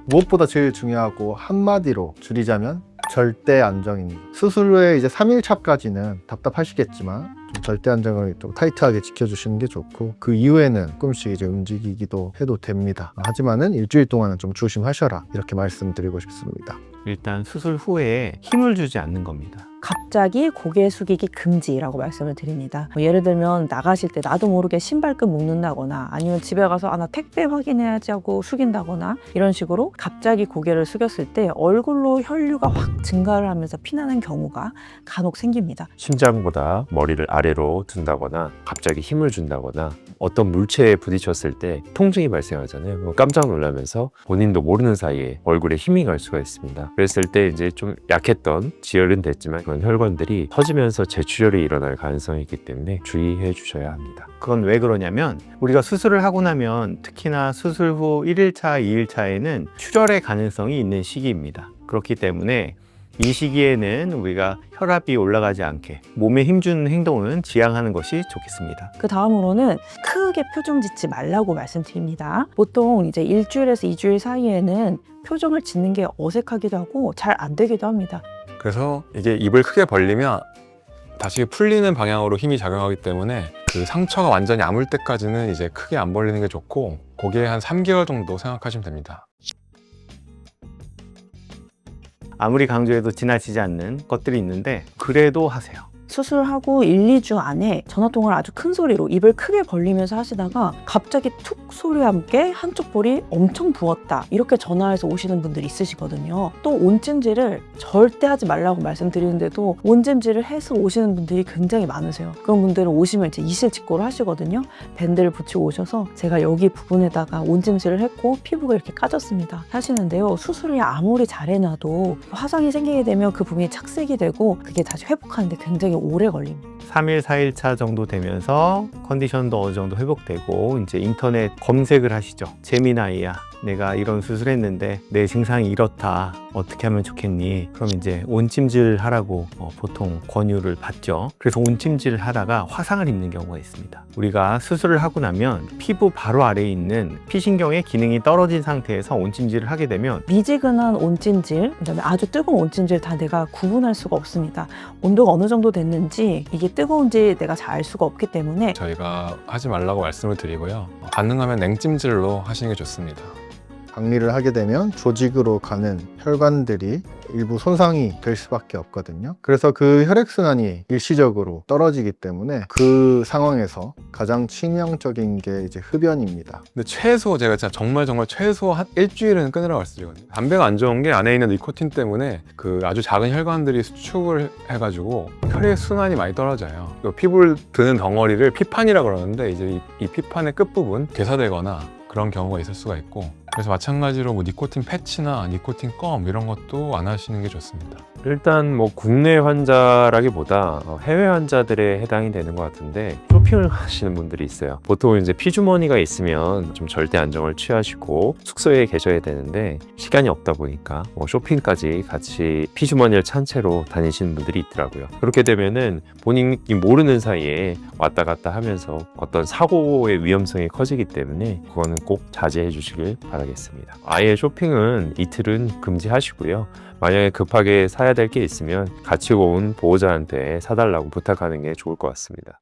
무엇보다 제일 중요하고 한마디로 줄이자면 절대 안정입니다. 수술 후에 이제 3일차까지는 답답하시겠지만 좀 절대 안정을 좀 타이트하게 지켜주시는 게 좋고, 그 이후에는 조금씩 이제 움직이기도 해도 됩니다. 하지만은 일주일 동안은 좀 조심하셔라, 이렇게 말씀드리고 싶습니다. 일단 수술 후에 힘을 주지 않는 겁니다. 갑자기 고개 숙이기 금지라고 말씀을 드립니다. 예를 들면 나가실 때 나도 모르게 신발끈 묶는다거나, 아니면 집에 가서 나 택배 확인해야지 하고 숙인다거나, 이런 식으로 갑자기 고개를 숙였을 때 얼굴로 혈류가 확 증가를 하면서 피나는 경우가 간혹 생깁니다. 심장보다 머리를 아래로 둔다거나 갑자기 힘을 준다거나 어떤 물체에 부딪혔을 때 통증이 발생하잖아요. 그럼 깜짝 놀라면서 본인도 모르는 사이에 얼굴에 힘이 갈 수가 있습니다. 그랬을 때 이제 좀 약했던 지혈은 됐지만 그런 혈관들이 터지면서 재출혈이 일어날 가능성이 있기 때문에 주의해 주셔야 합니다. 그건 왜 그러냐면, 우리가 수술을 하고 나면 특히나 수술 후 1일차, 2일차에는 출혈의 가능성이 있는 시기입니다. 그렇기 때문에 이 시기에는 우리가 혈압이 올라가지 않게 몸에 힘주는 행동은 지양하는 것이 좋겠습니다. 그 다음으로는 크게 표정 짓지 말라고 말씀드립니다. 보통 이제 일주일에서 2주일 사이에는 표정을 짓는 게 어색하기도 하고 잘 안 되기도 합니다. 그래서 이게 입을 크게 벌리면 다시 풀리는 방향으로 힘이 작용하기 때문에 그 상처가 완전히 아물 때까지는 이제 크게 안 벌리는 게 좋고, 그게 한 3개월 정도 생각하시면 됩니다. 아무리 강조해도 지나치지 않는 것들이 있는데 그래도 하세요. 수술하고 1, 2주 안에 전화통화를 아주 큰 소리로 입을 크게 벌리면서 하시다가 갑자기 툭 소리와 함께 한쪽 볼이 엄청 부었다, 이렇게 전화해서 오시는 분들이 있으시거든요. 또 온찜질을 절대 하지 말라고 말씀드리는데도 온찜질을 해서 오시는 분들이 굉장히 많으세요. 그런 분들은 오시면 이제 이실직고를 하시거든요. 밴드를 붙이고 오셔서 제가 여기 부분에다가 온찜질을 했고 피부가 이렇게 까졌습니다 하시는데요. 수술을 아무리 잘해놔도 화상이 생기게 되면 그 부분이 착색이 되고 그게 다시 회복하는데 굉장히 오래 걸립니다. 3일, 4일차 정도 되면서 컨디션도 어느 정도 회복되고 이제 인터넷 검색을 하시죠. 재미나이야, 내가 이런 수술했는데 내 증상이 이렇다, 어떻게 하면 좋겠니? 그럼 이제 온찜질 하라고 보통 권유를 받죠. 그래서 온찜질을 하다가 화상을 입는 경우가 있습니다. 우리가 수술을 하고 나면 피부 바로 아래에 있는 피신경의 기능이 떨어진 상태에서 온찜질을 하게 되면 미지근한 온찜질, 그다음에 아주 뜨거운 온찜질 다 내가 구분할 수가 없습니다. 온도가 어느 정도 됐는지, 이게 뜨거운지 내가 잘 알 수가 없기 때문에 저희가 하지 말라고 말씀을 드리고요. 가능하면 냉찜질로 하시는 게 좋습니다. 박리를 하게 되면 조직으로 가는 혈관들이 일부 손상이 될 수밖에 없거든요. 그래서 그 혈액순환이 일시적으로 떨어지기 때문에 그 상황에서 가장 치명적인 게 이제 흡연입니다. 근데 최소 제가 진짜 정말 최소 한 일주일은 끊으라고 말씀드리거든요. 담배가 안 좋은 게 안에 있는 니코틴 때문에 그 아주 작은 혈관들이 수축을 해가지고 혈액 순환이 많이 떨어져요. 또 피부를 드는 덩어리를 피판이라고 그러는데, 이제 이 피판의 끝부분 괴사되거나 그런 경우가 있을 수가 있고, 그래서 마찬가지로 뭐 니코틴 패치나 니코틴 껌 이런 것도 안 하시는 게 좋습니다. 일단 뭐 국내 환자라기보다 해외 환자들에 해당이 되는 것 같은데, 쇼핑을 하시는 분들이 있어요. 보통 이제 피주머니가 있으면 좀 절대 안정을 취하시고 숙소에 계셔야 되는데 시간이 없다 보니까 뭐 쇼핑까지 같이 피주머니를 찬 채로 다니시는 분들이 있더라고요. 그렇게 되면은 본인이 모르는 사이에 왔다 갔다 하면서 어떤 사고의 위험성이 커지기 때문에 그거는 꼭 자제해 주시길 바라겠습니다. 아예 쇼핑은 이틀은 금지하시고요. 만약에 급하게 사야 될 게 있으면 같이 온 보호자한테 사달라고 부탁하는 게 좋을 것 같습니다.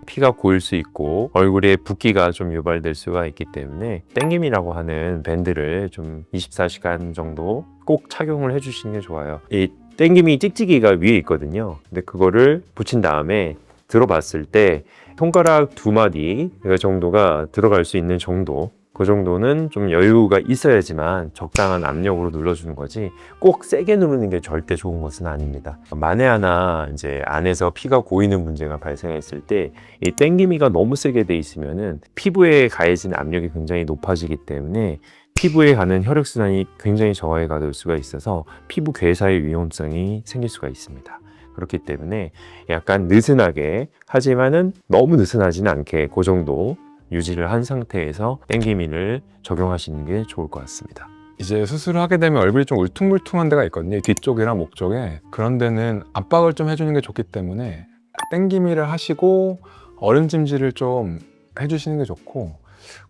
피가 고일 수 있고 얼굴에 붓기가 좀 유발될 수가 있기 때문에 땡김이라고 하는 밴드를 좀 24시간 정도 꼭 착용을 해주시는 게 좋아요. 이 땡김이 찍찍이가 위에 있거든요. 근데 그거를 붙인 다음에 들어봤을 때 손가락 2마디 정도가 들어갈 수 있는 정도, 그 정도는 좀 여유가 있어야지만 적당한 압력으로 눌러주는 거지, 꼭 세게 누르는 게 절대 좋은 것은 아닙니다. 만에 하나 이제 안에서 피가 고이는 문제가 발생했을 때 이 땡기미가 너무 세게 돼 있으면은 피부에 가해진 압력이 굉장히 높아지기 때문에 피부에 가는 혈액순환이 굉장히 저하가 될 수가 있어서 피부 괴사의 위험성이 생길 수가 있습니다. 그렇기 때문에 약간 느슨하게, 하지만은 너무 느슨하지는 않게 그 정도 유지를 한 상태에서 땡기미를 적용하시는 게 좋을 것 같습니다. 이제 수술을 하게 되면 얼굴이 좀 울퉁불퉁한 데가 있거든요. 뒤쪽이랑 목 쪽에. 그런 데는 압박을 좀 해주는 게 좋기 때문에 땡기미를 하시고 얼음찜질을 좀 해주시는 게 좋고,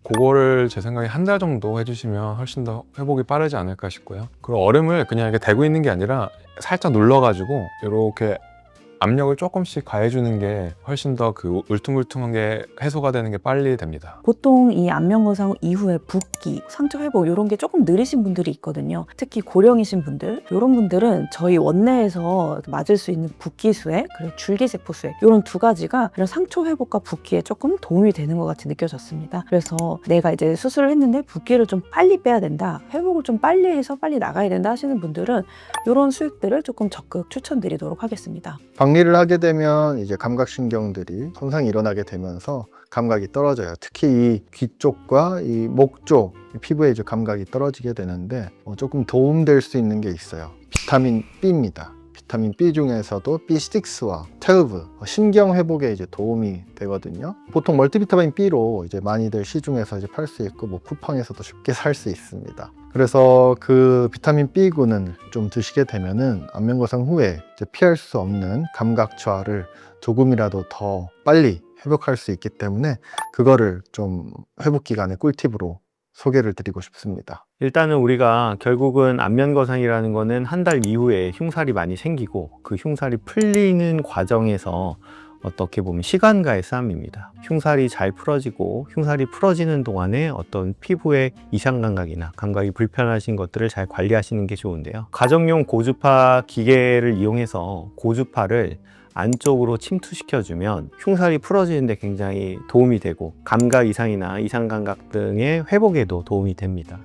그거를 제 생각에 한 달 정도 해주시면 훨씬 더 회복이 빠르지 않을까 싶고요. 그리고 얼음을 그냥 이렇게 대고 있는 게 아니라 살짝 눌러가지고 이렇게 압력을 조금씩 가해주는 게 훨씬 더 그 울퉁불퉁한 게 해소가 되는 게 빨리 됩니다. 보통 이 안면거상 이후에 붓기, 상처 회복 이런 게 조금 느리신 분들이 있거든요. 특히 고령이신 분들, 이런 분들은 저희 원내에서 맞을 수 있는 붓기 수액 그리고 줄기세포 수액 이런 두 가지가 이런 상처 회복과 붓기에 조금 도움이 되는 것 같이 느껴졌습니다. 그래서 내가 이제 수술을 했는데 붓기를 좀 빨리 빼야 된다, 회복을 좀 빨리 해서 빨리 나가야 된다 하시는 분들은 이런 수액들을 조금 적극 추천드리도록 하겠습니다. 박리를 하게 되면 이제 감각신경들이 손상이 일어나게 되면서 감각이 떨어져요. 특히 이 귀 쪽과 이 목 쪽 피부에 이제 감각이 떨어지게 되는데 조금 도움될 수 있는 게 있어요. 비타민 B입니다. 비타민 B 중에서도 B6와 12 신경 회복에 이제 도움이 되거든요. 보통 멀티비타민 B로 이제 많이들 시중에서 이제 팔 수 있고 뭐 쿠팡에서도 쉽게 살 수 있습니다. 그래서 그 비타민 B군을 좀 드시게 되면은 안면거상 후에 이제 피할 수 없는 감각 저하를 조금이라도 더 빨리 회복할 수 있기 때문에 그거를 좀 회복 기간의 꿀팁으로 소개를 드리고 싶습니다. 일단은 우리가 결국은 안면거상이라는 거는 한 달 이후에 흉살이 많이 생기고 그 흉살이 풀리는 과정에서 어떻게 보면 시간과의 싸움입니다. 흉살이 잘 풀어지고 흉살이 풀어지는 동안에 어떤 피부의 이상 감각이나 감각이 불편하신 것들을 잘 관리하시는 게 좋은데요. 가정용 고주파 기계를 이용해서 고주파를 안쪽으로 침투시켜주면 흉살이 풀어지는데 굉장히 도움이 되고 감각 이상이나 이상 감각 등의 회복에도 도움이 됩니다.